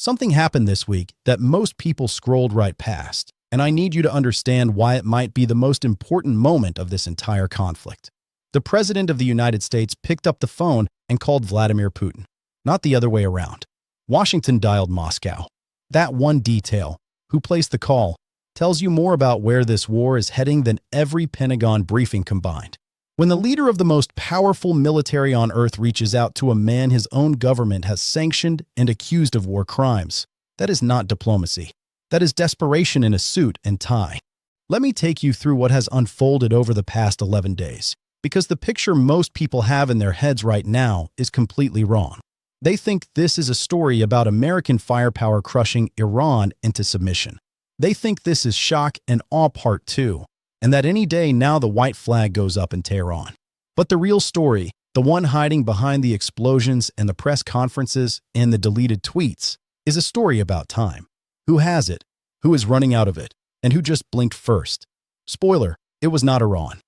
Something happened this week that most people scrolled right past, and I need you to understand why it might be the most important moment of this entire conflict. The President of the United States picked up the phone and called Vladimir Putin, not the other way around. Washington dialed Moscow. That one detail, who placed the call, tells you more about where this war is heading than every Pentagon briefing combined. When the leader of the most powerful military on earth reaches out to a man his own government has sanctioned and accused of war crimes, that is not diplomacy. That is desperation in a suit and tie. Let me take you through what has unfolded over the past 11 days, because the picture most people have in their heads right now is completely wrong. They think this is a story about American firepower crushing Iran into submission. They think this is shock and awe part 2, and that any day now the white flag goes up in Tehran. But the real story, the one hiding behind the explosions and the press conferences and the deleted tweets, is a story about time. Who has it? Who is running out of it? And who just blinked first? Spoiler, it was not Iran.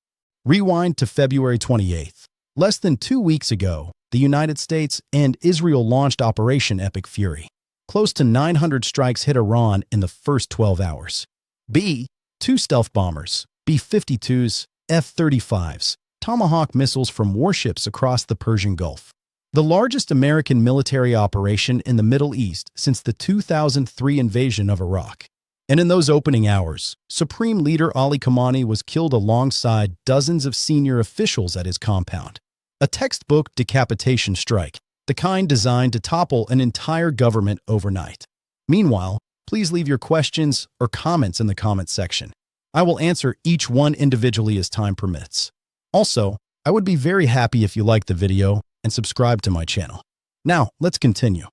Rewind to February 28th. Less than 2 weeks ago, the United States and Israel launched Operation Epic Fury. Close to 900 strikes hit Iran in the first 12 hours. B-2 stealth bombers, B-52s, F-35s, Tomahawk missiles from warships across the Persian Gulf. The largest American military operation in the Middle East since the 2003 invasion of Iraq. And in those opening hours, Supreme Leader Ali Khamenei was killed alongside dozens of senior officials at his compound. A textbook decapitation strike, the kind designed to topple an entire government overnight. Meanwhile, please leave your questions or comments in the comments section. I will answer each one individually as time permits. Also, I would be very happy if you liked the video and subscribe to my channel. Now, let's continue.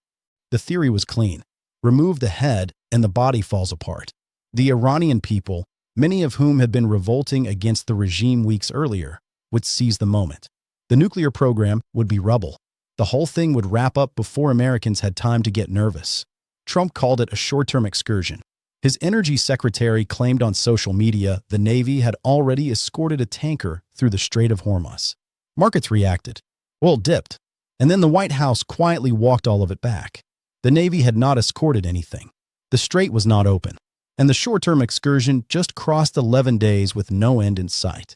The theory was clean. Remove the head and the body falls apart. The Iranian people, many of whom had been revolting against the regime weeks earlier, would seize the moment. The nuclear program would be rubble. The whole thing would wrap up before Americans had time to get nervous. Trump called it a short-term excursion. His energy secretary claimed on social media the Navy had already escorted a tanker through the Strait of Hormuz. Markets reacted. Oil dipped. And then the White House quietly walked all of it back. The Navy had not escorted anything. The strait was not open. And the short-term excursion just crossed 11 days with no end in sight.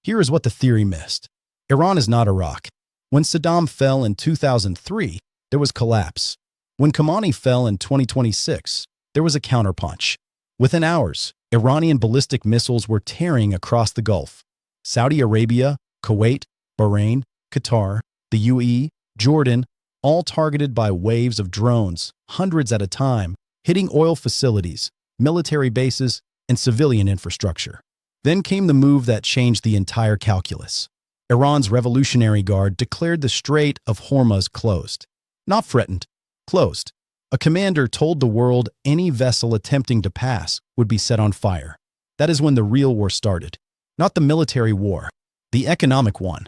Here is what the theory missed. Iran is not Iraq. When Saddam fell in 2003, there was collapse. When Khamenei fell in 2026, there was a counterpunch. Within hours, Iranian ballistic missiles were tearing across the Gulf. Saudi Arabia, Kuwait, Bahrain, Qatar, the UAE, Jordan, all targeted by waves of drones, hundreds at a time, hitting oil facilities, military bases, and civilian infrastructure. Then came the move that changed the entire calculus. Iran's Revolutionary Guard declared the Strait of Hormuz closed. Not threatened, closed. A commander told the world any vessel attempting to pass would be set on fire. That is when the real war started. Not the military war, the economic one.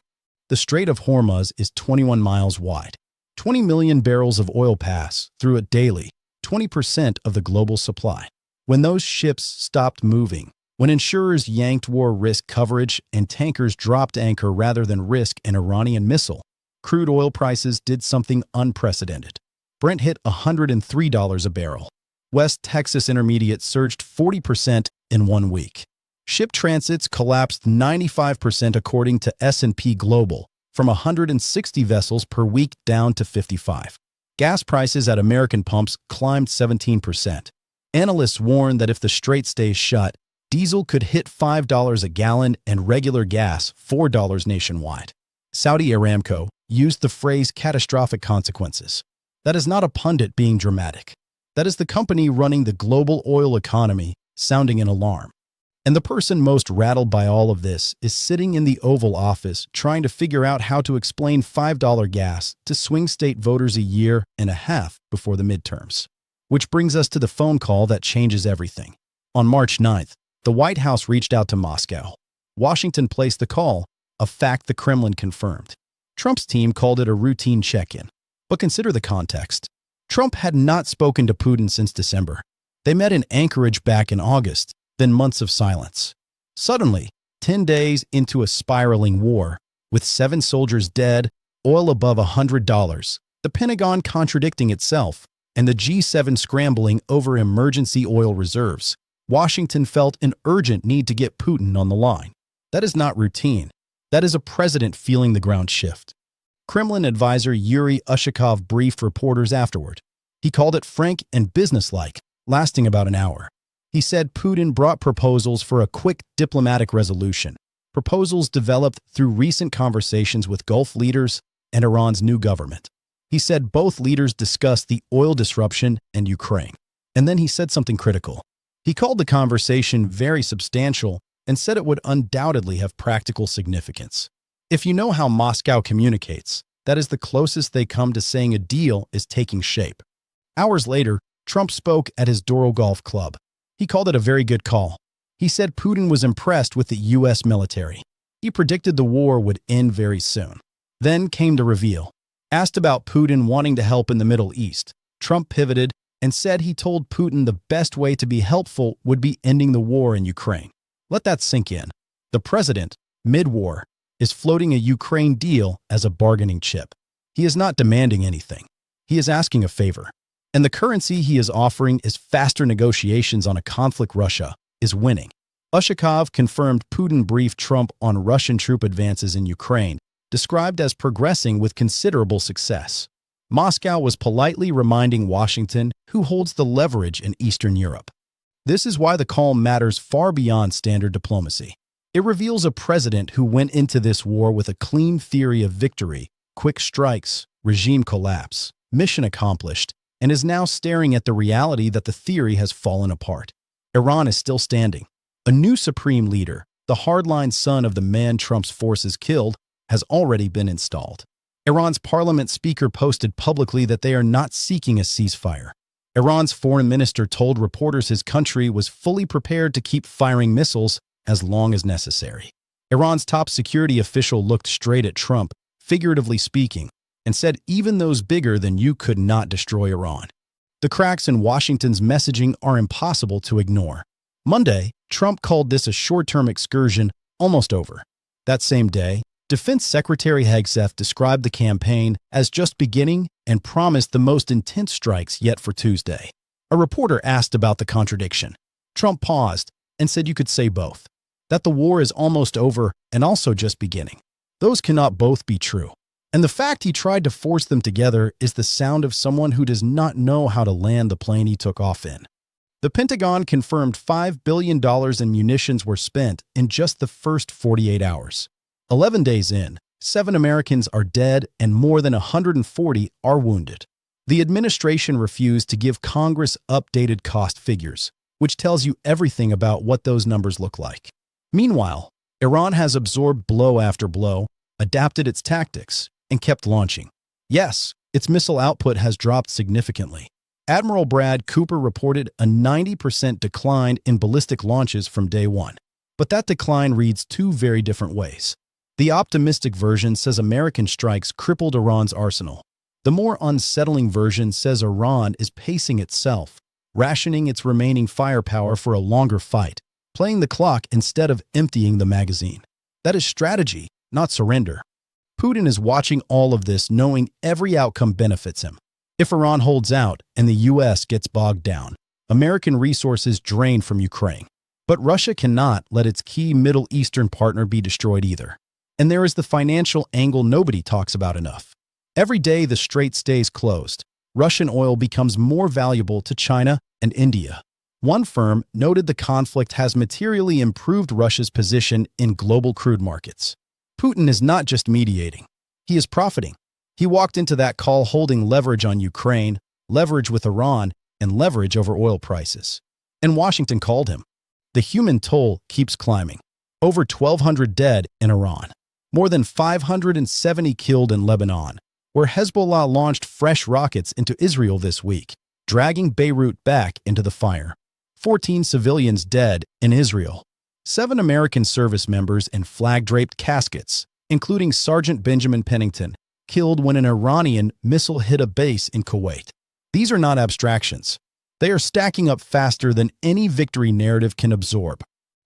The Strait of Hormuz is 21 miles wide. 20 million barrels of oil pass through it daily, 20% of the global supply. When those ships stopped moving, when insurers yanked war risk coverage and tankers dropped anchor rather than risk an Iranian missile, crude oil prices did something unprecedented. Brent hit $103 a barrel. West Texas Intermediate surged 40% in 1 week. Ship transits collapsed 95% according to S&P Global, from 160 vessels per week down to 55. Gas prices at American pumps climbed 17%. Analysts warn that if the strait stays shut, diesel could hit $5 a gallon and regular gas $4 nationwide. Saudi Aramco used the phrase catastrophic consequences. That is not a pundit being dramatic. That is the company running the global oil economy sounding an alarm. And the person most rattled by all of this is sitting in the Oval Office trying to figure out how to explain $5 gas to swing state voters a year and a half before the midterms. Which brings us to the phone call that changes everything. On March 9th, the White House reached out to Moscow. Washington placed the call, a fact the Kremlin confirmed. Trump's team called it a routine check-in. But consider the context. Trump had not spoken to Putin since December. They met in Anchorage back in August, then months of silence. Suddenly, 10 days into a spiraling war, with 7 soldiers dead, oil above $100, the Pentagon contradicting itself, and the G7 scrambling over emergency oil reserves, Washington felt an urgent need to get Putin on the line. That is not routine. That is a president feeling the ground shift. Kremlin advisor Yuri Ushakov briefed reporters afterward. He called it frank and businesslike, lasting about an hour. He said Putin brought proposals for a quick diplomatic resolution, proposals developed through recent conversations with Gulf leaders and Iran's new government. He said both leaders discussed the oil disruption and Ukraine. And then he said something critical. He called the conversation very substantial and said it would undoubtedly have practical significance. If you know how Moscow communicates, that is the closest they come to saying a deal is taking shape. Hours later, Trump spoke at his Doral Golf Club. He called it a very good call. He said Putin was impressed with the U.S. military. He predicted the war would end very soon. Then came the reveal. Asked about Putin wanting to help in the Middle East, Trump pivoted and said he told Putin the best way to be helpful would be ending the war in Ukraine. Let that sink in. The president, mid-war, is floating a Ukraine deal as a bargaining chip. He is not demanding anything. He is asking a favor. And the currency he is offering is faster negotiations on a conflict Russia is winning. Ushakov confirmed Putin briefed Trump on Russian troop advances in Ukraine, described as progressing with considerable success. Moscow was politely reminding Washington who holds the leverage in Eastern Europe. This is why the call matters far beyond standard diplomacy. It reveals a president who went into this war with a clean theory of victory, quick strikes, regime collapse, mission accomplished, and is now staring at the reality that the theory has fallen apart. Iran is still standing. A new supreme leader, the hardline son of the man Trump's forces killed, has already been installed. Iran's parliament speaker posted publicly that they are not seeking a ceasefire. Iran's foreign minister told reporters his country was fully prepared to keep firing missiles as long as necessary. Iran's top security official looked straight at Trump, figuratively speaking, and said even those bigger than you could not destroy Iran. The cracks in Washington's messaging are impossible to ignore. Monday, Trump called this a short-term excursion almost over. That same day, Defense Secretary Hegseth described the campaign as just beginning and promised the most intense strikes yet for Tuesday. A reporter asked about the contradiction. Trump paused and said you could say both, that the war is almost over and also just beginning. Those cannot both be true. And the fact he tried to force them together is the sound of someone who does not know how to land the plane he took off in. The Pentagon confirmed $5 billion in munitions were spent in just the first 48 hours. 11 days in, 7 Americans are dead and more than 140 are wounded. The administration refused to give Congress updated cost figures, which tells you everything about what those numbers look like. Meanwhile, Iran has absorbed blow after blow, adapted its tactics, and kept launching. Yes, its missile output has dropped significantly. Admiral Brad Cooper reported a 90% decline in ballistic launches from day one. But that decline reads two very different ways. The optimistic version says American strikes crippled Iran's arsenal. The more unsettling version says Iran is pacing itself, rationing its remaining firepower for a longer fight, playing the clock instead of emptying the magazine. That is strategy, not surrender. Putin is watching all of this, knowing every outcome benefits him. If Iran holds out and the U.S. gets bogged down, American resources drain from Ukraine. But Russia cannot let its key Middle Eastern partner be destroyed either. And there is the financial angle nobody talks about enough. Every day the strait stays closed, Russian oil becomes more valuable to China and India. One firm noted the conflict has materially improved Russia's position in global crude markets. Putin is not just mediating. He is profiting. He walked into that call holding leverage on Ukraine, leverage with Iran, and leverage over oil prices. And Washington called him. The human toll keeps climbing. Over 1,200 dead in Iran. More than 570 killed in Lebanon, where Hezbollah launched fresh rockets into Israel this week, dragging Beirut back into the fire. 14 civilians dead in Israel. 7 American service members in flag-draped caskets, including Sergeant Benjamin Pennington, killed when an Iranian missile hit a base in Kuwait. These are not abstractions. They are stacking up faster than any victory narrative can absorb.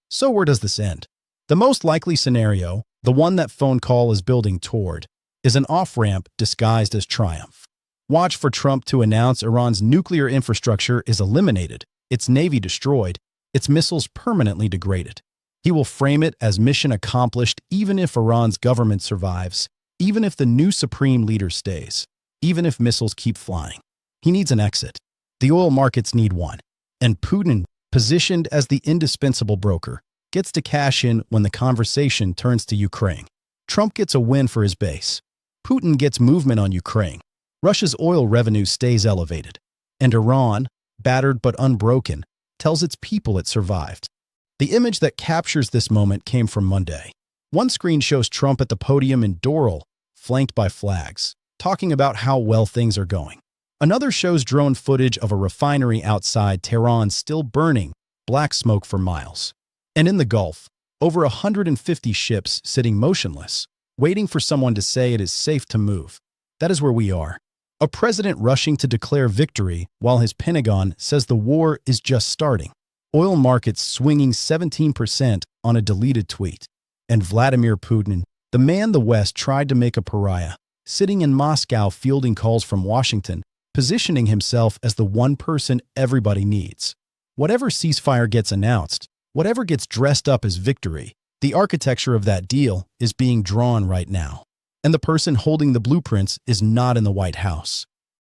So where does this end? The most likely scenario, the one that phone call is building toward, is an off-ramp disguised as triumph. Watch for Trump to announce Iran's nuclear infrastructure is eliminated, its navy destroyed, its missiles permanently degraded. He will frame it as mission accomplished even if Iran's government survives, even if the new supreme leader stays, even if missiles keep flying. He needs an exit. The oil markets need one. And Putin, positioned as the indispensable broker, gets to cash in when the conversation turns to Ukraine. Trump gets a win for his base. Putin gets movement on Ukraine. Russia's oil revenue stays elevated. And Iran, battered but unbroken, tells its people it survived. The image that captures this moment came from Monday. One screen shows Trump at the podium in Doral, flanked by flags, talking about how well things are going. Another shows drone footage of a refinery outside Tehran still burning, black smoke for miles. And in the Gulf, over 150 ships sitting motionless, waiting for someone to say it is safe to move. That is where we are. A president rushing to declare victory while his Pentagon says the war is just starting. Oil markets swinging 17% on a deleted tweet. And Vladimir Putin, the man the West tried to make a pariah, sitting in Moscow fielding calls from Washington, positioning himself as the one person everybody needs. Whatever ceasefire gets announced, whatever gets dressed up as victory, the architecture of that deal is being drawn right now. And the person holding the blueprints is not in the White House.